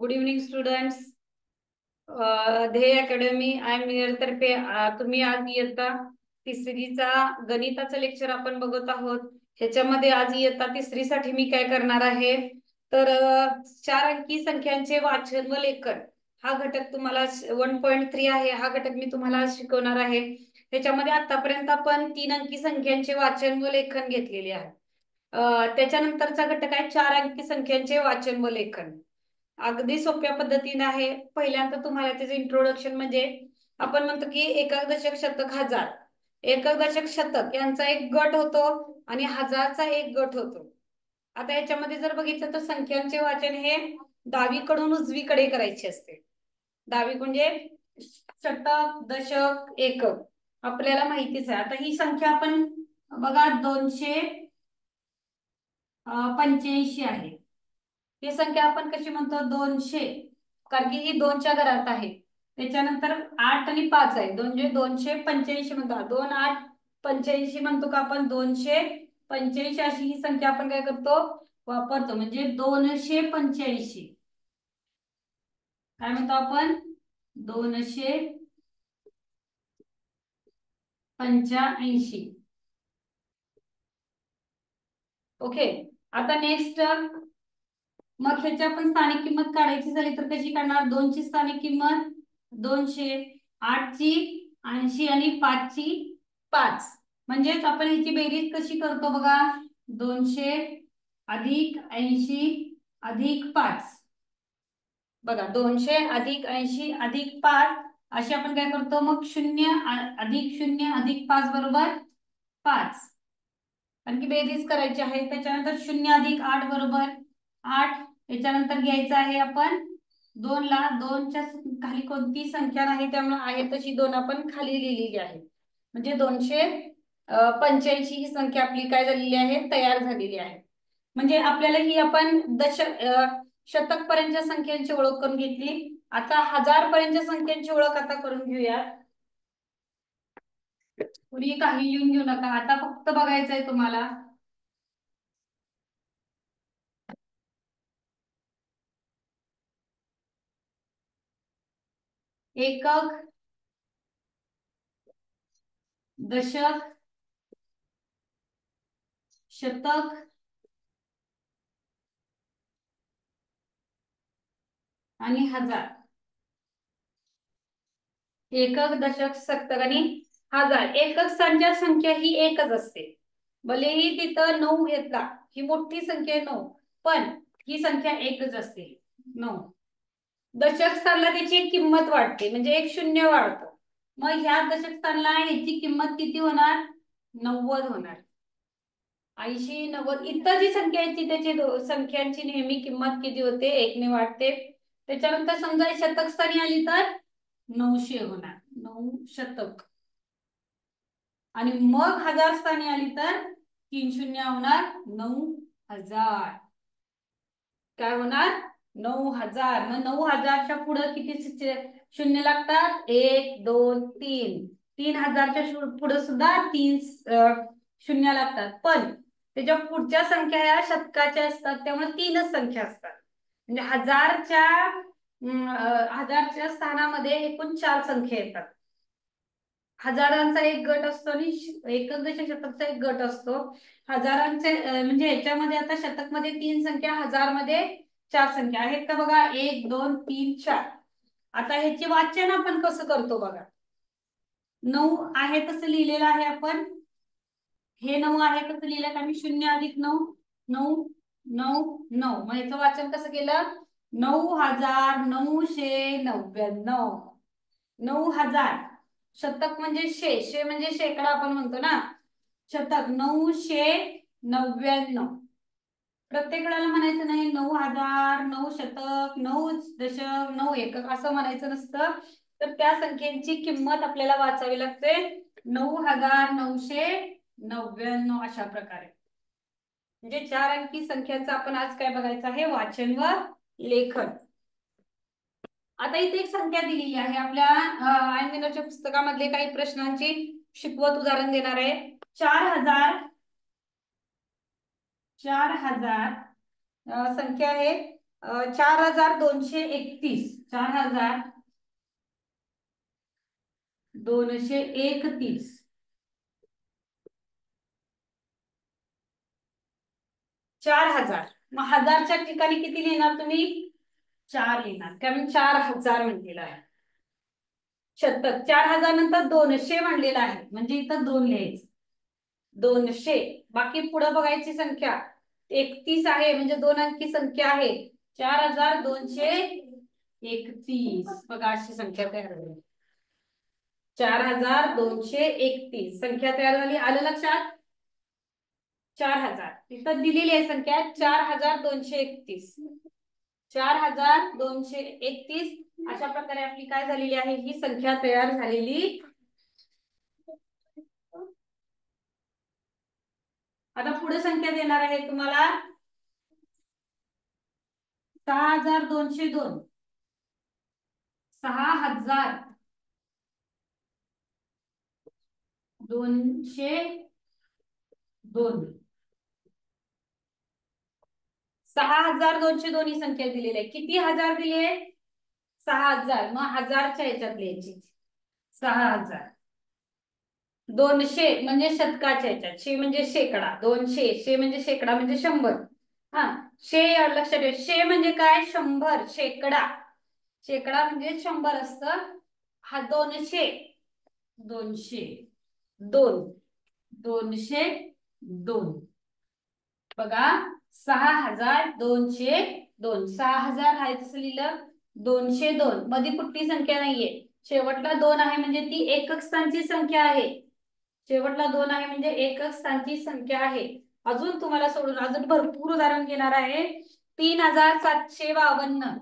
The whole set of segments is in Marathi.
Good evening students. ध्येय अकॅडमी आय एम नियर तर्फे तुम्ही आज इयत्ता तिसरीचा गणिताचं लेक्चर आपण बघत आहोत. ह्याच्यामध्ये आज इयत्ता तिसरीसाठी मी काय करणार आहे तर 4 अंकी संख्यांचे वाचन व लेखन हा घटक तुम्हाला 1.3 आहे. हा घटक मी तुम्हाला शिकवणार आहे. ह्याच्यामध्ये आतापर्यंत आपण 3 अंकी संख्यांचे वाचन व लेखन घेतलेले आहे. त्याच्यानंतरचा घटक आहे 4 अंकी संख्यांचे वाचन व लेखन. अगदी सोप्या पद्धतीने आहे. पहिल्यांदा तुम्हाला त्याचे इंट्रोडक्शन म्हणजे आपण म्हणतो की एकक दशक शतक हजार, एकक दशक शतक यांचा एक गट होतो आणि हजारचा एक गट होतो. आता याच्यामध्ये जर बघितलं तर संख्यांचे वाचन हे डावीकडून उजवीकडे करायचे असते. डावी म्हणजे शतक, दशक, एकक आपल्याला माहितीच आहे. आता ही संख्या आपण बघा 285 आहे. ही संख्या आपण कशी म्हणतो 200, कारण की ही 2च्या घरात आहे. त्याच्यानंतर 8 आणि 5 आहे. म्हणजे 285 म्हणतो. 2 8 85 म्हणतो का आपण 285 अशी ही संख्या आपण काय करतो वापरतो. म्हणजे 285 काय म्हणतो आपण 285. ओके. आता नेक्स्ट मग ह्याची आपण स्थानिक किंमत काढायची झाली तर कशी काढणार. 2 ची स्थानिक किंमत 200, 8 ची 80 आणि 5 ची 5. म्हणजेच आपण ह्याची बेरीज कशी करतो बघा 200 अधिक 80 अधिक 5. बघा 200 अधिक 80 अधिक 5 अशी आपण काय करतो. मग 0 अधिक 0 अधिक 5 बरोबर 5. आणखी बेरीज करायची आहे. त्याच्यानंतर 0 अधिक 8 बरोबर 8. याच्यानंतर घ्यायचं आहे आपण 2 ला. 2च्या खाली कोणती संख्या नाही त्यामुळे आहे तशी 2 आपण खाली लिहिलेली आहे. म्हणजे 285 ही संख्या आपली काय झालेली आहे तयार झालेली आहे. म्हणजे आपल्याला ही आपण शतक पर्यंतच्या संख्यांची ओळख करून घेतली. आता 1000 पर्यंतच्या संख्यांची ओळख आता करून घेऊया. कुणी काही लिहून घेऊ नका. आता फक्त बघायचंय तुम्हाला एकक, दशक, शतक आणि हजार. एकक, दशक, शतक आणि हजार. एकक स्थानच्या संख्या ही एकच असते. भलेही तिथं 9 घेतला, ही मोठी संख्या आहे 9, पण ही संख्या एकच असते 9. दशक स्थानला त्याची एक किंमत वाढते म्हणजे एक शून्य वाढतो. मग ह्या दशक स्थानला ह्याची किंमत किती होणार 90 होणार. 80 90 इतर जी संख्या आहे ती त्याची संख्यांची नेहमी किंमत किती होते 1 ने वाढते. त्याच्यानंतर समजा शतक स्थानी आली तर 900 होणार 9 शतक. आणि मग हजार स्थानी आली तर 3 शून्य होणार 9000. काय होणार 9000. मग 9000च्या पुढे किती शून्य लागतात 1 2 3. 3000च्या पुढे सुद्धा 3 शून्य लागतात. पण त्याच्या पुढच्या संख्या या शतकाच्या असतात त्यामुळे 3च संख्या असतात. म्हणजे हजारच्या स्थानामध्ये एकूण 4 संख्या येतात. हजारांचा एक गट असतो आणि एकक दशक शतकचा एक गट असतो. हजारांचे म्हणजे ह्याच्यामध्ये आता शतक मध्ये 3 संख्या, हजार मध्ये 4 संख्या आहेत का बघा 1 2 3 4. आता ह्याचे वाचन आपण कसं करतो बघा. 9 आहे तसं लिहिलेलं आहे आपण. हे 9 आहे कसं लिहिलं आम्ही 0 अधिक 9 9 9 9. मग याचं वाचन कसं केलं 9999. 9000. शतक म्हणजे शे म्हणजे शेकडा आपण म्हणतो ना. शतक 999. प्रत्येक वेळेला म्हणायचं नाही 9000 9 शतक 9 दशक 9 एकक असं म्हणायचं नसतं. तर त्या संख्येची किंमत आपल्याला वाचावी लागते 9999 अशा प्रकारे. म्हणजे 4 अंकी संख्याचं आपण आज काय बघायचं आहे वाचन व लेखन. आता इथे एक संख्या दिलेली आहे आपल्या आयनच्या पुस्तकामधले काही प्रश्नांची शिकवत उदाहरण देणार आहे. 4000 संख्या आहे. 4231, 4231, 4000. मग हजारच्या ठिकाणी किती लिहिणार तुम्ही? 4 लिहिणार, कारण 4000 म्हणलेलं आहे. शतक 4000 नंतर 200 म्हणलेलं आहे, म्हणजे इथं 2 लिहायचं. 200. बाकी पुढे बघायची संख्या 31 आहे, म्हणजे 2 अंकी संख्या आहे. 4231. बघा अशी संख्या तयार झाली. 4231 संख्या तयार झाली. आलं लक्षात? 4000 इथं दिलेली आहे संख्या 4231. 4231 अशा प्रकारे आपली काय झालेली आहे, ही संख्या तयार झालेली. आता पुढे संख्या देणार आहे तुम्हाला 6202. 6202. 6202 ही संख्या दिलेली आहे. किती हजार दिले? 6000. मग हजारच्या ह्याच्यात लिहायची 6000. 200 म्हणजे शतकाच्या ह्याच्यात, शे म्हणजे शेकडा. 200 शे म्हणजे शेकडा म्हणजे 100. हा, शे लक्षात ठेवा. शे म्हणजे काय? 100. शेकडा, शेकडा म्हणजे 100 असतं. हा 200. 200 2 202. बघा 6202. 6000 आहे तसं लिहिलं. 202 मध्ये कुठली संख्या नाहीये. शेवटला 2 आहे म्हणजे ती एकक स्थानची संख्या आहे. शेवटला 2 आहे म्हणजे एकक स्थानची संख्या आहे. अजून तुम्हाला सोडून अजून भरपूर उदाहरण घेणार आहे. 3752.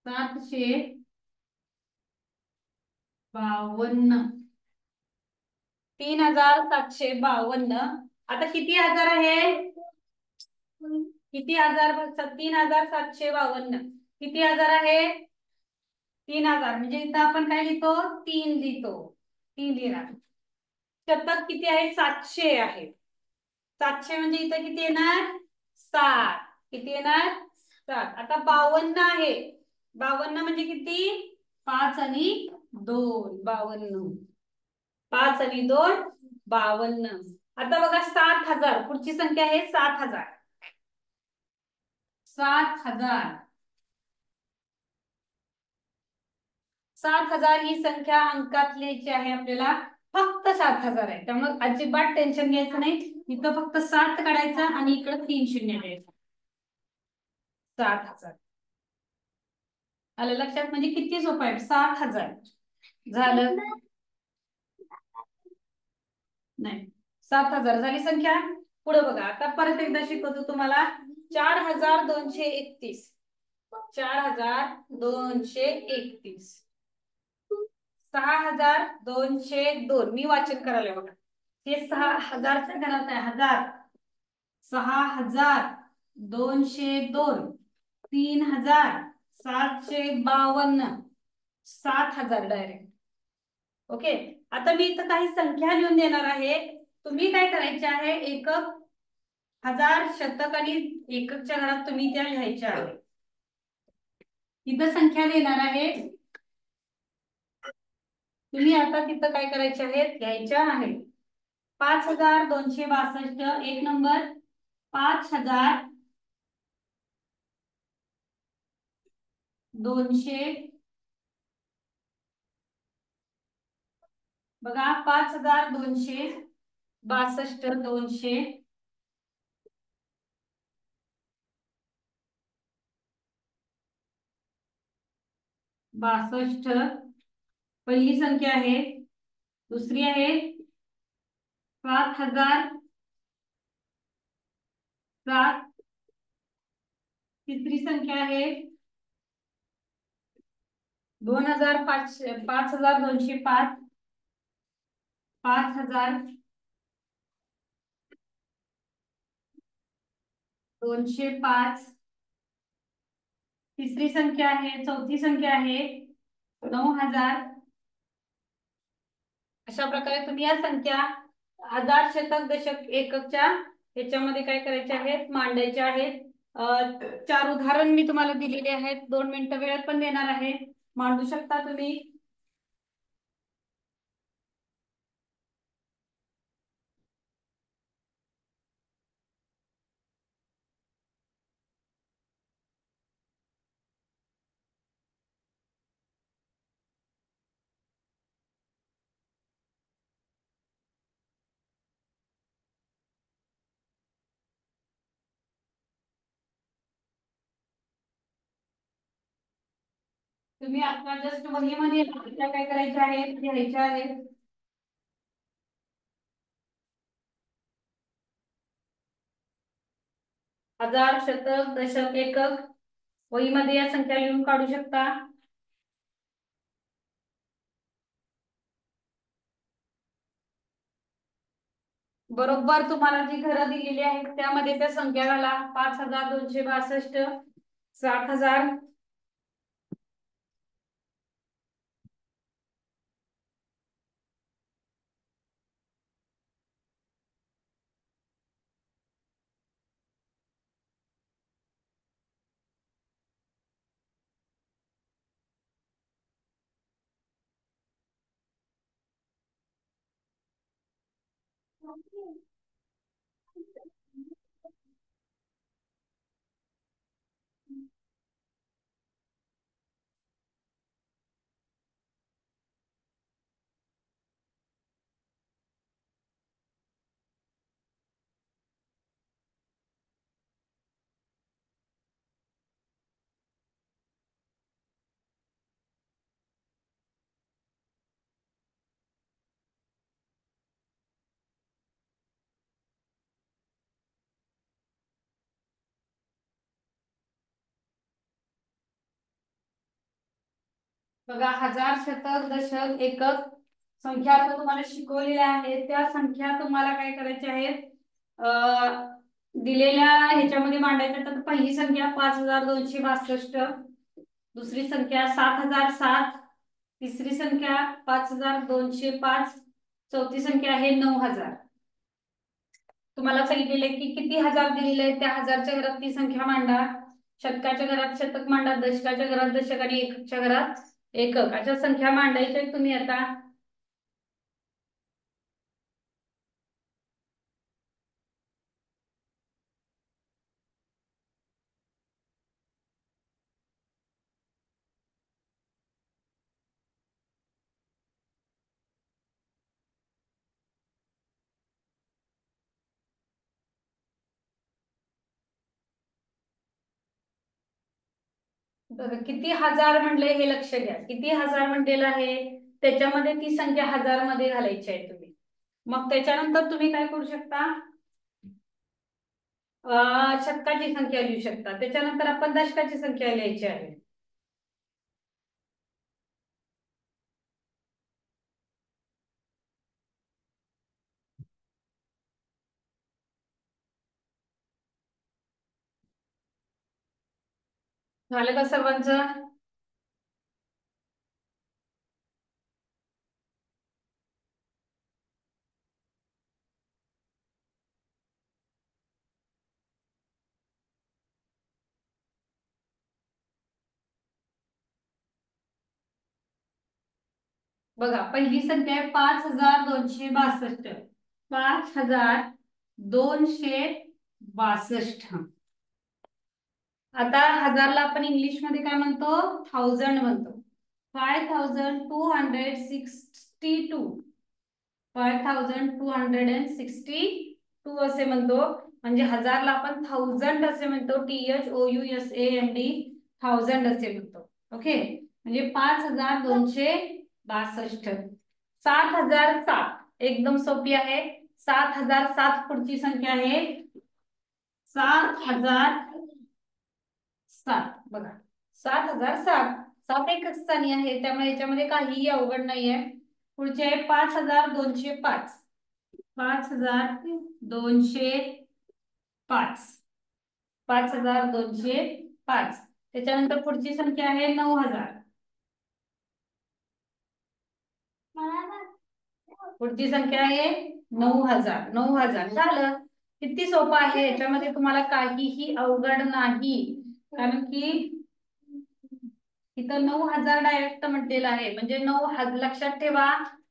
3752. 3752. आता किती हजार आहे? किती हजार? 3752 किती हजार आहे? 3000. म्हणजे इथं आपण काय लिहितो? 3 लिहितो. 3 लिहिणार. शतक किती आहे? 700 आहे. 700 म्हणजे इथं किती येणार? 7. किती येणार? 7. आता 52 आहे. 52 म्हणजे किती? 5 आणि 2. 52. 5 आणि 2 52. आता बघा 7000. पुढची संख्या आहे 7000. 7000. 7000 ही संख्या अंकात लिहायची आहे आपल्याला. फक्त 7000 आहे, त्यामुळे अजिबात टेन्शन घ्यायचं नाही. इथं फक्त 7 काढायचं आणि इकडे 3 शून्य द्यायचं. 7000 आलं लक्षात? म्हणजे किती सोपं आहे. 7000 झालं. नाही, 7000 झाली संख्या. पुढे बघा, आता परत एकदा शिकवतो तुम्हाला. 4231. 4231. 6202. मी वाचन करायला बघा. हे 6000च्या घरात आहे. 1000. 6202. 3752. 7000 डायरेक्ट. ओके. आता मी इथं काही संख्या लिहून देणार आहे. तुम्ही काय करायचे आहे? एकक, हजार, शतक आणि एककच्या घरात तुम्ही त्या लिहायच्या आहे. इथं संख्या देणार आहे. तुम्ही आता तिथं काय करायचे आहेत? घ्यायच्या आहेत. 5262. एक नंबर. 5200. बघा 5262. 200. 62. पहिली संख्या आहे. दुसरी आहे 7007. तिसरी संख्या आहे 2500. 5205. 5205. तिसरी संख्या आहे, चौथी संख्या आहे 9000. अशा प्रकारे तुम्ही या संख्या हजार, शतक, दशक, एककच्या ह्याच्यामध्ये काय करायचे आहेत, मांडायचे आहेत. 4 उदाहरण मी तुम्हाला दिलेले आहेत. 2 मिनिटं वेळ पण देणार आहे, मांडू शकता तुम्ही. तुम्ही आता जस्ट वहीमध्ये काय करायचे आहेत, लिहायचे आहेत. हजार, शतक, दशक, एकक वहीमध्ये या संख्या लिहून काढू शकता. बरोबर तुम्हाला जी घरं दिलेली आहेत त्यामध्ये त्या संख्या घाला. 5262, 7000, बघा हजार, शतक, दशक, एकक संख्या आता तुम्हाला शिकवलेल्या आहेत. त्या संख्या तुम्हाला काय करायच्या आहेत, दिलेल्या ह्याच्यामध्ये मांडायच्या. तर पहिली संख्या 5262, दुसरी संख्या 7007, तिसरी संख्या 5205, चौथी संख्या आहे 9000. तुम्हाला सांगितलेलं आहे की किती हजार दिलेले आहेत त्या हजारच्या घरात ती संख्या मांडा, शतकाच्या घरात शतक मांडा, दशकाच्या घरात दशक आणि एककच्या घरात एकक. अशा संख्या मांडायच्या तुम्ही आता. किती हजार म्हणले हे लक्ष घ्या. किती हजार म्हणलेलं आहे त्याच्यामध्ये ती संख्या हजार मध्ये घालायची आहे तुम्ही. मग त्याच्यानंतर तुम्ही काय करू शकता, शतकाची संख्या लिहू शकता. त्याच्यानंतर आपण दशकाची संख्या लिहायची आहे. झालं का सर्वांचं? बघा पहिली संख्या आहे 5262. 5262. आता हजारला आपण इंग्लिश मध्ये काय म्हणतो, 1000 म्हणतो. 5262, 5262 असे म्हणतो. म्हणजे हजारला आपण 1000 असे म्हणतो. THOUSAND 1000 असे म्हणतो. ओके, म्हणजे 5262. 7007 एकदम सोपी आहे. 7007 पुढची संख्या आहे 7007. बघा 7007, 7 एकक स्थानी आहे त्यामुळे याच्यामध्ये काहीही अवघड नाहीये. पुढचे आहे 5205. 5205. 5205. त्याच्यानंतर पुढची संख्या आहे 9000. पुढची संख्या आहे 9,000. 9,000 झालं. किती सोपं आहे, याच्यामध्ये तुम्हाला काहीही अवघड नाही. कारण की इथं 9,000 डायरेक्ट म्हटलेलं आहे, म्हणजे 9 लक्षात ठेवा.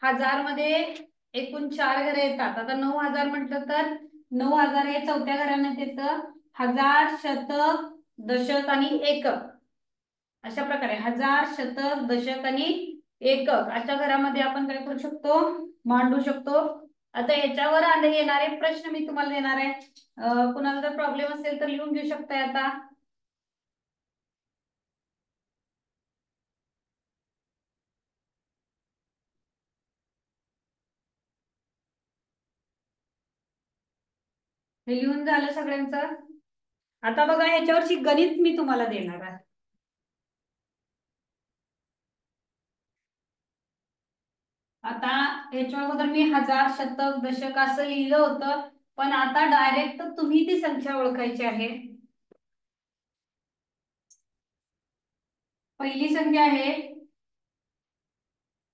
1000 मध्ये एकूण 4 घरे येतात. आता 9,000 म्हटलं तर 9,000 हे चौथ्या घराण्यात येतं. हजार, शतक, दशक आणि एकक अशा प्रकारे हजार, शतक, दशक आणि एकक अशा घरामध्ये आपण काय करू शकतो, मांडू शकतो. आता याच्यावर आले येणारे प्रश्न मी तुम्हाला देणार आहे. कुणाला जर प्रॉब्लेम असेल तर लिहून घेऊ शकताय. आता हे लिहून झालं सगळ्यांचं. आता बघा ह्याच्यावरची गणित मी तुम्हाला देणार आहे. आता ह्याच्या अगोदर मी हजार, शतक, दशक असं लिहिलं होतं, पण आता डायरेक्ट तुम्ही ती संख्या ओळखायची आहे. पहिली संख्या आहे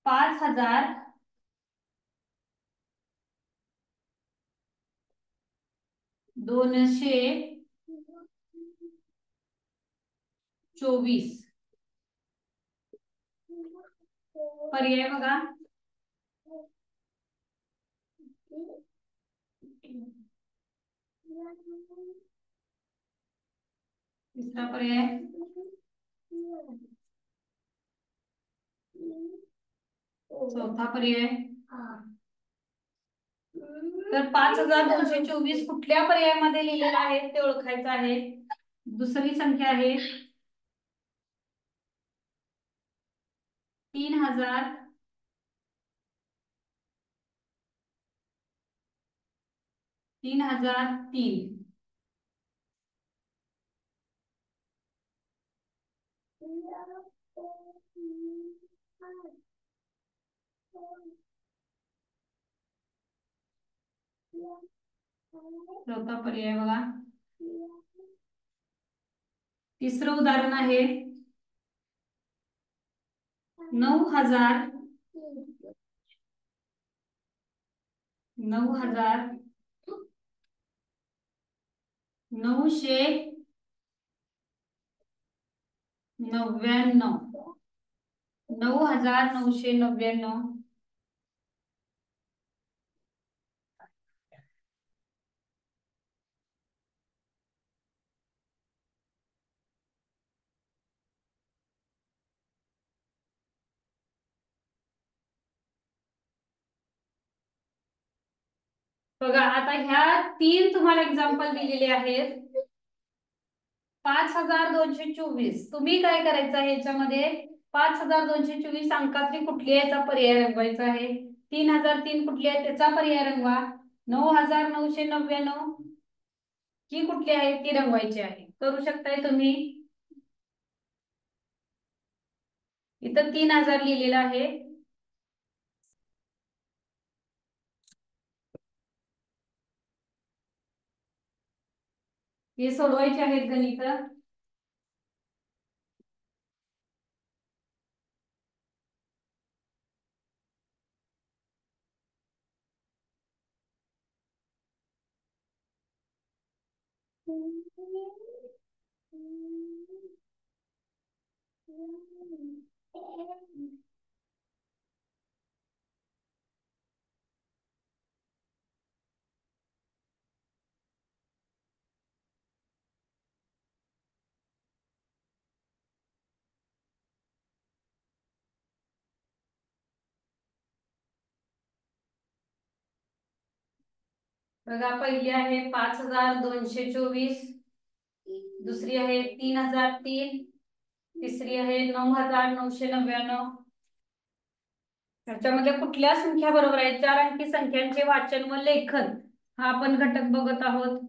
5,224. पर्याय बघा. तिसरा पर्याय, चौथा पर्याय. तर 5,224 कुठल्या पर्यायामध्ये लिहिलेलं आहे ते ओळखायचं आहे. दुसरी संख्या आहे 3,000 3,003. चौथा पर्याय बघा. तिसरं उदाहरण आहे 9,000 9,999. 9,999. बघा आता ह्या 3 तुम्हाला एक्झाम्पल दिलेले आहेत. 5,224 तुम्ही काय करायचं आहे, याच्यामध्ये 5,224 अंकातली कुठली आहे याचा पर्याय रंगवायचा आहे. 3,003 कुठली आहे त्याचा पर्याय रंगवा. 9,999 ही कुठली आहे ती रंगवायची आहे. करू शकताय तुम्ही. इथं 3,000 लिहिलेलं आहे. हे सोडवायचे आहेत गणित. बघा पहिली आहे 5,224, दुसरी आहे 3,003, तिसरी आहे 9,999. त्याच्यामध्ये कुठल्या संख्या बरोबर आहे. 4 अंकी संख्यांचे वाचन व लेखन हा आपण घटक बघत आहोत.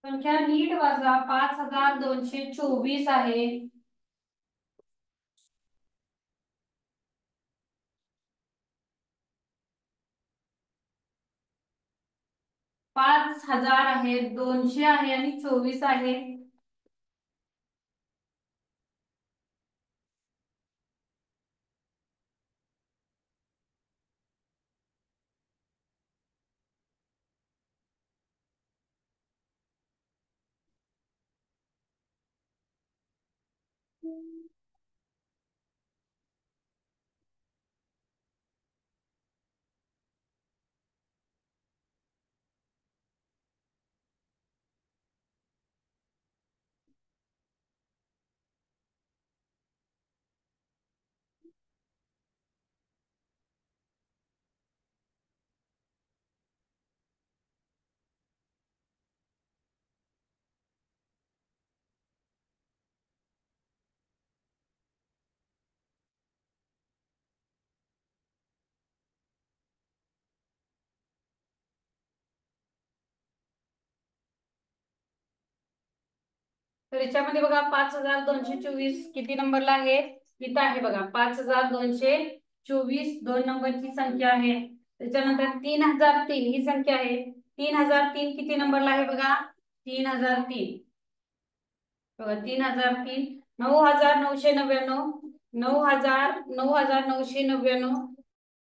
संख्या नीट वाजा, 5224 आहे. 5000 आहे, 200 आहे आणि 24 आहे. तर याच्यामध्ये बघा 5224 किती नंबरला आहे? इथं आहे बघा, 5224 2 नंबरची संख्या आहे. त्याच्यानंतर 3003 ही संख्या आहे. 3003 किती नंबरला आहे बघा? 3003 बघा, 3003. 9999, 9999,